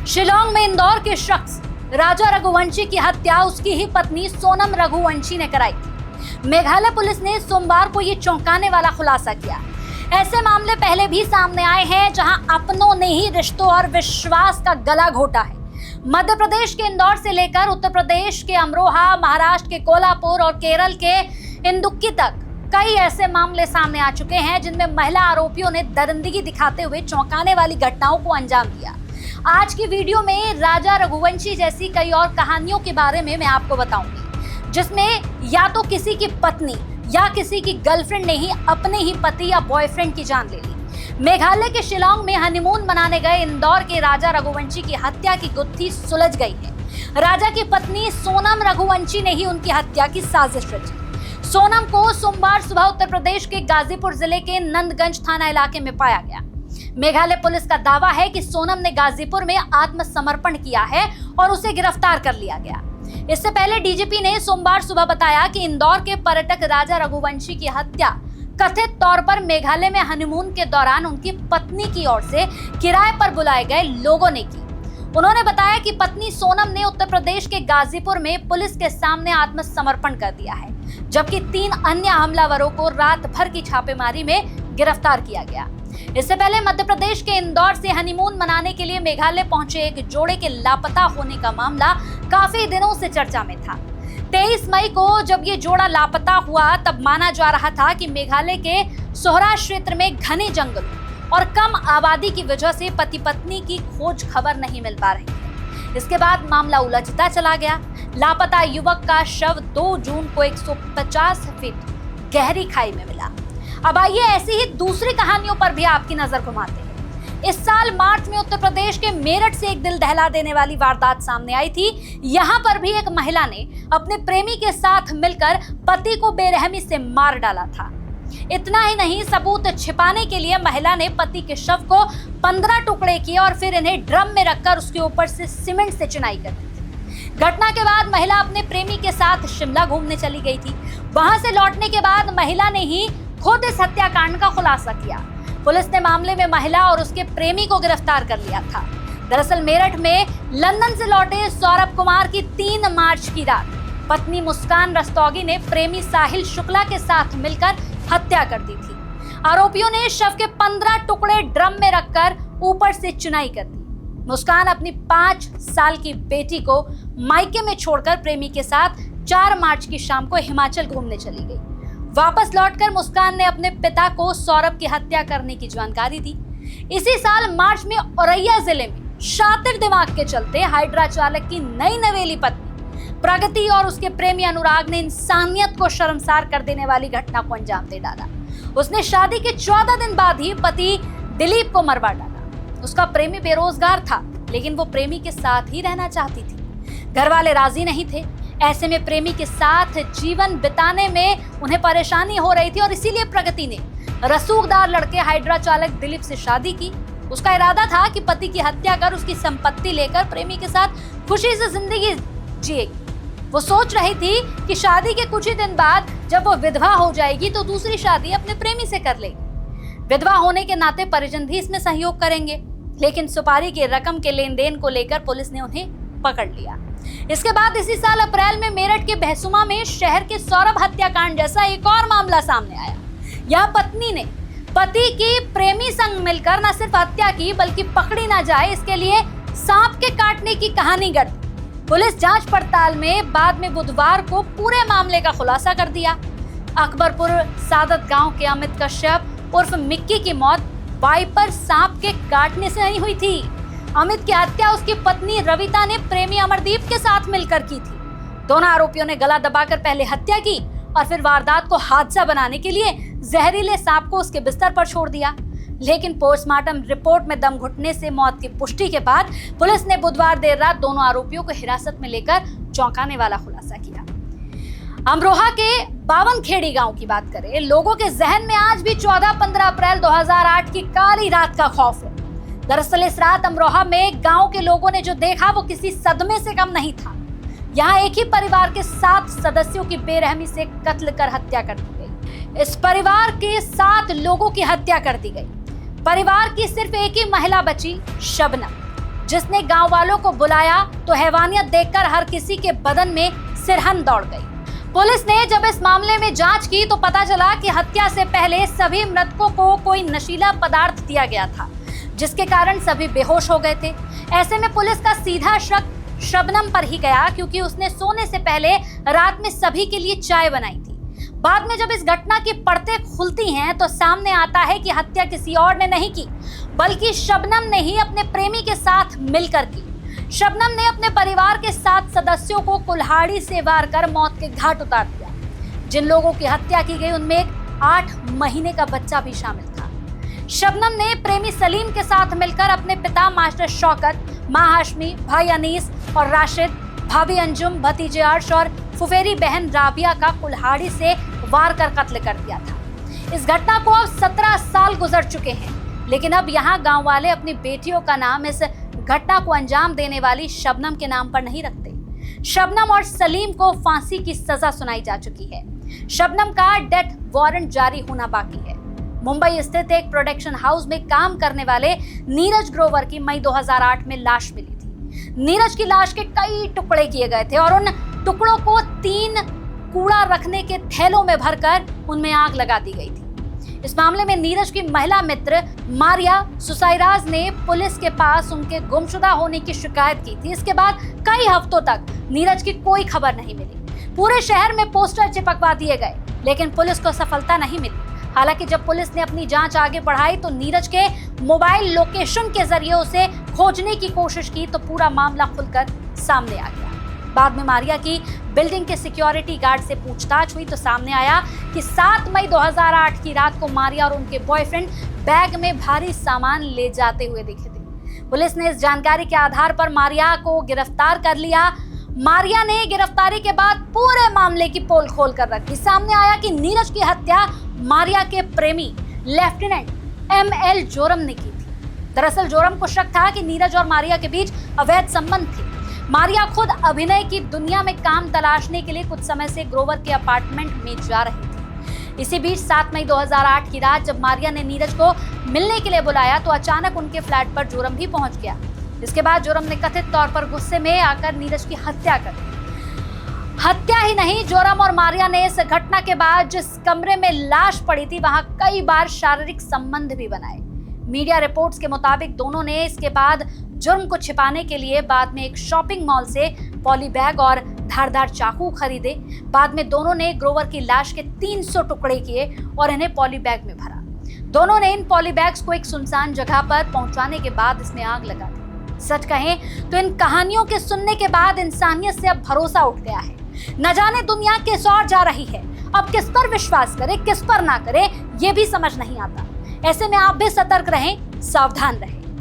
शिलांग में इंदौर के शख्स राजा रघुवंशी की हत्या उसकी ही पत्नी सोनम रघुवंशी ने कराई थी। मेघालय पुलिस ने सोमवार को ये चौंकाने वाला खुलासा किया। ऐसे मामले पहले भी सामने आए हैं जहां अपनों ने ही रिश्तों और विश्वास का गला घोटा है। मध्य प्रदेश के इंदौर से लेकर उत्तर प्रदेश के अमरोहा, महाराष्ट्र के कोल्हापुर और केरल के इंदुक्की तक कई ऐसे मामले सामने आ चुके हैं जिनमें महिला आरोपियों ने दरिंदगी दिखाते हुए चौंकाने वाली घटनाओं को अंजाम दिया। आज की वीडियो में राजा रघुवंशी जैसी कई और कहानियों के बारे में मैं आपको बताऊंगी, जिसमें या तो किसी की पत्नी या किसी की गर्लफ्रेंड ने ही अपने ही पति या बॉयफ्रेंड की जान ले ली। मेघालय के शिलांग में हनीमून मनाने गए इंदौर के राजा रघुवंशी की हत्या की गुत्थी सुलझ गई है। राजा की पत्नी सोनम रघुवंशी ने ही उनकी हत्या की साजिश रची। सोनम को सोमवार सुबह उत्तर प्रदेश के गाजीपुर जिले के नंदगंज थाना इलाके में पाया गया। मेघालय पुलिस का दावा है कि सोनम ने गाजीपुर में आत्मसमर्पण किया है और उसे गिरफ्तार कर लिया गया। इससे पहले डीजीपी ने सोमवार सुबह बताया कि इंदौर के पर्यटक राजा रघुवंशी की हत्या कथित तौर पर मेघालय में हनीमून के दौरान उनकी पत्नी की ओर से किराए पर बुलाए गए लोगों ने की। उन्होंने बताया कि पत्नी सोनम ने उत्तर प्रदेश के गाजीपुर में पुलिस के सामने आत्मसमर्पण कर दिया है, जबकि 3 अन्य हमलावरों को रात भर की छापेमारी में गिरफ्तार किया गया। इससे पहले मध्य प्रदेश के इंदौर से हनीमून मनाने के लिए मेघालय पहुंचे एक जोड़े के लापता होने का मामला काफी दिनों से चर्चा में था। 23 मई को जब ये जोड़ा लापता हुआ तब माना जा रहा था कि मेघालय के सोहरा क्षेत्र में घने जंगल और कम आबादी की वजह से पति पत्नी की खोज खबर नहीं मिल पा रही है। इसके बाद मामला उलझता चला गया। लापता युवक का शव 2 जून को 150 फीट गहरी खाई में मिला। अब आइए ऐसी ही दूसरी कहानियों पर भी आपकी नजर घुमाते हैं। इस साल मार्च में उत्तर प्रदेश के मेरठ से एक दिल दहला देने वाली वारदात सामने आई थी। यहाँ पर भी एक महिला ने अपने प्रेमी के साथ मिलकर पति को बेरहमी से मार डाला था। इतना ही नहीं, सबूत छिपाने के लिए महिला ने पति के शव को 15 टुकड़े किए और फिर इन्हें ड्रम में रखकर उसके ऊपर से सीमेंट से चिनाई कर दी थी। घटना के बाद महिला अपने प्रेमी के साथ शिमला घूमने चली गई थी। वहां से लौटने के बाद महिला ने ही खुद इस हत्याकांड का खुलासा किया। पुलिस ने मामले में महिला और उसके प्रेमी को गिरफ्तार कर लिया था। दरअसल मेरठ में लंदन से लौटे सौरभ कुमार की 3 मार्च की रात पत्नी मुस्कान रस्तोगी ने प्रेमी साहिल शुक्ला के साथ मिलकर हत्या कर दी थी। आरोपियों ने शव के 15 टुकड़े ड्रम में रखकर ऊपर से चुनाई कर दी। मुस्कान अपनी 5 साल की बेटी को मायके में छोड़कर प्रेमी के साथ 4 मार्च की शाम को हिमाचल घूमने चली गई। वापस लौटकर मुस्कान ने अपने पिता को सौरभ की हत्या करने की जानकारी दी। इसी साल मार्च में औरैया जिले में शातिर दिमाग के चलते हाइड्रा चालक की नई नवेली पत्नी प्रगति और उसके प्रेमी अनुराग ने इंसानियत को शर्मसार कर देने वाली घटना को अंजाम दे डाला। उसने शादी के 14 दिन बाद ही पति दिलीप को मरवा डाला। उसका प्रेमी बेरोजगार था, लेकिन वो प्रेमी के साथ ही रहना चाहती थी। घर वाले राजी नहीं थे। ऐसे में प्रेमी के साथ जीवन बिताने में उन्हें परेशानी हो रही थी और इसीलिए प्रगति ने रसूखदार लड़के हाइड्रा चालक दिलीप से शादी की। उसका इरादा था कि पति की हत्या कर उसकी संपत्ति लेकर प्रेमी के साथ खुशी से जिंदगी जिएगी। वो सोच रही थी कि शादी के कुछ ही दिन बाद जब वो विधवा हो जाएगी तो दूसरी शादी अपने प्रेमी से कर लेगी। विधवा होने के नाते परिजन भी इसमें सहयोग करेंगे, लेकिन सुपारी की रकम के लेन देन को लेकर पुलिस ने उन्हें पकड़ लिया। इसके बाद इसी साल अप्रैल में मेरठ के बहसुमा में शहर के सौरभ हत्याकांड जैसा एक और मामला सामने आया। यह पत्नी ने पति की प्रेमी संग मिलकर न सिर्फ हत्या की बल्कि पकड़ी ना जाए इसके लिए सांप के काटने की कहानी गढ़ी। पुलिस जांच पड़ताल में बाद में बुधवार को पूरे मामले का खुलासा कर दिया। अकबरपुर सादत गांव के अमित कश्यप उर्फ मिक्की की मौत वाइपर सांप के काटने से नहीं हुई थी। अमित की हत्या उसकी पत्नी रविता ने प्रेमी अमरदीप के साथ मिलकर की थी। दोनों आरोपियों ने गला दबाकर पहले हत्या की और फिर वारदात को हादसा बनाने के लिए जहरीले सांप को उसके बिस्तर पर छोड़ दिया। लेकिन पोस्टमार्टम रिपोर्ट में दम घुटने से मौत की पुष्टि के बाद पुलिस ने बुधवार देर रात दोनों आरोपियों को हिरासत में लेकर चौंकाने वाला खुलासा किया। अमरोहा के 52 खेड़ी गांव की बात करें, लोगों के जहन में आज भी 14-15 अप्रैल 2008 की काली रात का खौफ है। दरअसल इस रात अमरोहा में गांव के लोगों ने जो देखा वो किसी सदमे से कम नहीं था। यहाँ एक ही परिवार के 7 सदस्यों की बेरहमी से कत्ल कर हत्या कर दी गई। इस परिवार के 7 लोगों की हत्या कर दी गई। परिवार की सिर्फ एक ही महिला बची, शबनम, जिसने गांव वालों को बुलाया तो हैवानियत देखकर हर किसी के बदन में सिरहन दौड़ गई। पुलिस ने जब इस मामले में जांच की तो पता चला कि हत्या से पहले सभी मृतकों को कोई नशीला पदार्थ दिया गया था, जिसके कारण सभी बेहोश हो गए थे। ऐसे में पुलिस का सीधा शक शबनम पर ही गया, क्योंकि उसने सोने से पहले रात में सभी के लिए चाय बनाई थी। बाद में जब इस घटना की परतें खुलती हैं तो सामने आता है कि हत्या किसी और ने नहीं की, बल्कि शबनम ने ही अपने प्रेमी के साथ मिलकर की। शबनम ने अपने परिवार के 7 सदस्यों को कुल्हाड़ी से वार कर मौत के घाट उतार दिया। जिन लोगों की हत्या की गई उनमें एक 8 महीने का बच्चा भी शामिल था। शबनम ने प्रेमी सलीम के साथ मिलकर अपने पिता मास्टर शौकत, मां हाशमी, भाई अनीस और राशिद, भाभी अंजुम, भतीजे अर्श और फुफेरी बहन राबिया का कुल्हाड़ी से वार कर कत्ल कर दिया था। इस घटना को अब 17 साल गुजर चुके हैं, लेकिन अब यहाँ गांव वाले अपनी बेटियों का नाम इस घटना को अंजाम देने वाली शबनम के नाम पर नहीं रखते। शबनम और सलीम को फांसी की सजा सुनाई जा चुकी है। शबनम का डेथ वारंट जारी होना बाकी है। मुंबई स्थित एक प्रोडक्शन हाउस में काम करने वाले नीरज ग्रोवर की मई 2008 में लाश मिली थी। नीरज की लाश के कई टुकड़े किए गए थे और उन टुकड़ों को 3 कूड़ा रखने के थैलों में भरकर उनमें आग लगा दी गई थी। इस मामले में नीरज की महिला मित्र मारिया सुसाइराज ने पुलिस के पास उनके गुमशुदा होने की शिकायत की थी। इसके बाद कई हफ्तों तक नीरज की कोई खबर नहीं मिली। पूरे शहर में पोस्टर चिपकवा दिए गए, लेकिन पुलिस को सफलता नहीं मिली। हालांकि जब पुलिस ने अपनी जांच आगे बढ़ाई तो नीरज के मोबाइल लोकेशन के जरिए उसे खोजने की कोशिश की तो पूरा मामला खुलकर सामने आ गया। बाद में मारिया की बिल्डिंग के सिक्योरिटी गार्ड से पूछताछ हुई तो सामने आया कि 7 मई 2008 की रात को मारिया और उनके बॉयफ्रेंड बैग में भारी सामान ले जाते हुए दिखे थे। पुलिस ने इस जानकारी के आधार पर मारिया को गिरफ्तार कर लिया। मारिया ने गिरफ्तारी के बाद पूरे मामले की पोल खोल कर रखी। सामने आया कि नीरज की हत्या मारिया के प्रेमी लेफ्टिनेंट ML जोरम ने की थी। दरअसल जोरम को शक था कि नीरज और मारिया के बीच अवैध संबंध थे। मारिया खुद अभिनय की दुनिया में काम तलाशने के लिए कुछ समय से ग्रोवर के अपार्टमेंट में जा रही थी। इसी बीच 7 मई 2008 की रात जब मारिया ने नीरज को मिलने के लिए बुलाया तो अचानक उनके फ्लैट पर जोरम भी पहुंच गया। इसके बाद जोरम ने कथित तौर पर गुस्से में आकर नीरज की हत्या कर दी। हत्या ही नहीं, जोरम और मारिया ने इस घटना के बाद जिस कमरे में लाश पड़ी थी वहां कई बार शारीरिक संबंध भी बनाए। मीडिया रिपोर्ट्स के मुताबिक दोनों ने इसके बाद जुर्म को छिपाने के लिए बाद में एक शॉपिंग मॉल से पॉली बैग और धारदार चाकू खरीदे। बाद में दोनों ने ग्रोवर की लाश के 300 टुकड़े किए और इन्हें पॉली बैग में भरा। दोनों ने इन पॉली बैग्स को एक सुनसान जगह पर पहुंचाने के बाद इसमें आग लगा दी। सच कहें तो इन कहानियों के सुनने के बाद इंसानियत से अब भरोसा उठ गया है। न जाने दुनिया किस ओर जा रही है। अब किस पर विश्वास करें, किस पर ना करें, ये भी समझ नहीं आता। ऐसे में आप भी सतर्क रहें, सावधान रहें।